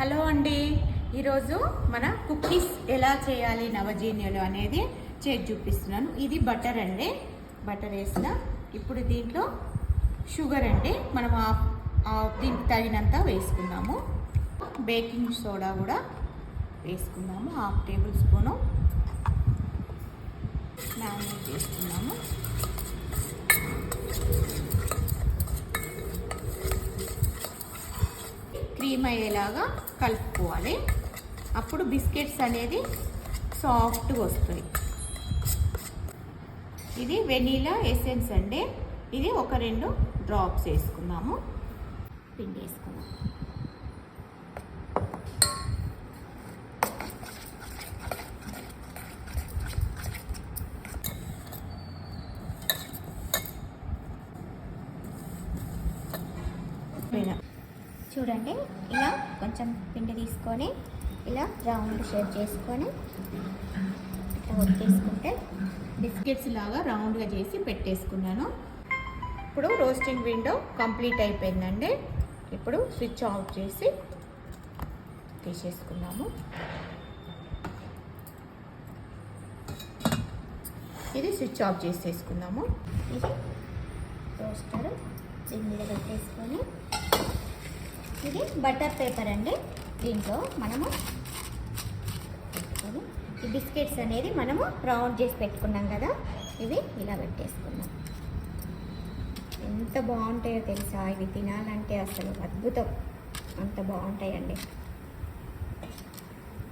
Hello అండి, ఈరోజు మన కుకీస్ ఎలా చేయాలి నవజీన్యులు అనేది చేసి చూపిస్తున్నాను. ఇది బటర్ అండి, బటర్ వేసిన. ఇప్పుడు దీంట్లో షుగర్ అండి, మనం దీనికి తగినంత వేసుకున్నాము. బేకింగ్ సోడా కూడా వేసుకున్నాము, 1/2 టేబుల్ స్పూను మ్యారినేట్ చేసుకున్నాము. క్రీమ్ అయ్యేలాగా కలుపుకోవాలి, అప్పుడు బిస్కెట్స్ అనేది సాఫ్ట్గా వస్తాయి. ఇది వెనీలా ఎసెన్స్ అండి, ఇది ఒక 2 డ్రాప్స్ వేసుకున్నాము. పిండి వేసుకున్నాము. చూడండి, ఇలా కొంచెం పిండి తీసుకొని ఇలా రౌండ్ షేప్ చేసుకొని ఇట్లా ఒత్తేసుకుంటే బిస్కెట్స్ లాగా రౌండ్గా చేసి పెట్టేసుకున్నాను. ఇప్పుడు రోస్టింగ్ విండో కంప్లీట్ అయిపోయిందండి. ఇప్పుడు స్విచ్ ఆఫ్ చేసి తీసేసుకున్నాము. ఇది స్విచ్ ఆఫ్ చేసేసుకున్నాము. ఇది రోస్టర్ దీని మీద పెట్టేసుకొని, ఇది బటర్ పేపర్ అండి. దీంట్లో మనము ఈ బిస్కెట్స్ అనేది మనము రౌండ్ చేసి పెట్టుకున్నాం కదా, ఇవి ఇలా పెట్టేసుకున్నాం. ఎంత బాగుంటాయో తెలుసా, ఇవి తినాలంటే అసలు అద్భుతం, అంత బాగుంటాయండి.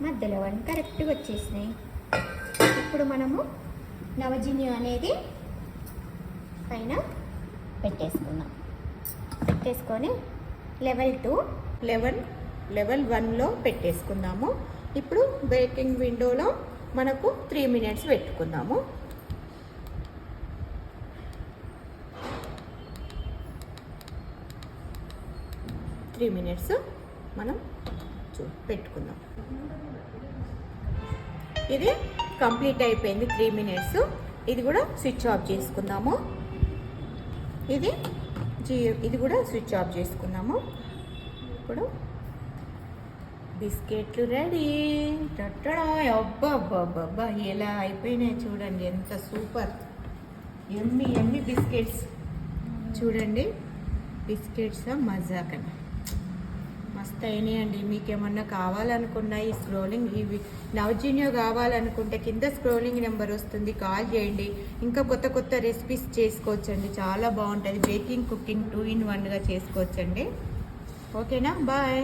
మధ్యలో అన్నీ కరెక్ట్గా వచ్చేసినాయి. ఇప్పుడు మనము నవజీన్యం అనేది పైన పెట్టేసుకున్నాం. పెట్టేసుకొని లెవెల్ 1లో పెట్టేసుకుందాము. ఇప్పుడు బేకింగ్ విండోలో మనకు 3 మినిట్స్ పెట్టుకుందాము. 3 మినిట్స్ మనం పెట్టుకుందాం. ఇది కంప్లీట్ అయిపోయింది 3 మినిట్స్. ఇది కూడా స్విచ్ ఆఫ్ చేసుకుందాము. ఇది కూడా స్విచ్ ఆఫ్ చేసుకున్నాము. ఇప్పుడు బిస్కెట్లు రెడీ. అబ్బా ఎలా అయిపోయినాయి చూడండి, ఎంత సూపర్ ఎమ్మి బిస్కెట్స్ చూడండి. బిస్కెట్స్ మజాక మస్తు అయినాయండి. మీకేమన్నా కావాలనుకున్నా ఈ స్క్రోలింగ్ ఇవి నవజీన్య కావాలనుకుంటే కింద స్క్రోలింగ్ నెంబర్ వస్తుంది, కాల్ చేయండి. ఇంకా కొత్త రెసిపీస్ చేసుకోవచ్చండి, చాలా బాగుంటుంది. బేకింగ్ కుకింగ్ 2 in 1గా చేసుకోవచ్చండి. ఓకేనా, బాయ్.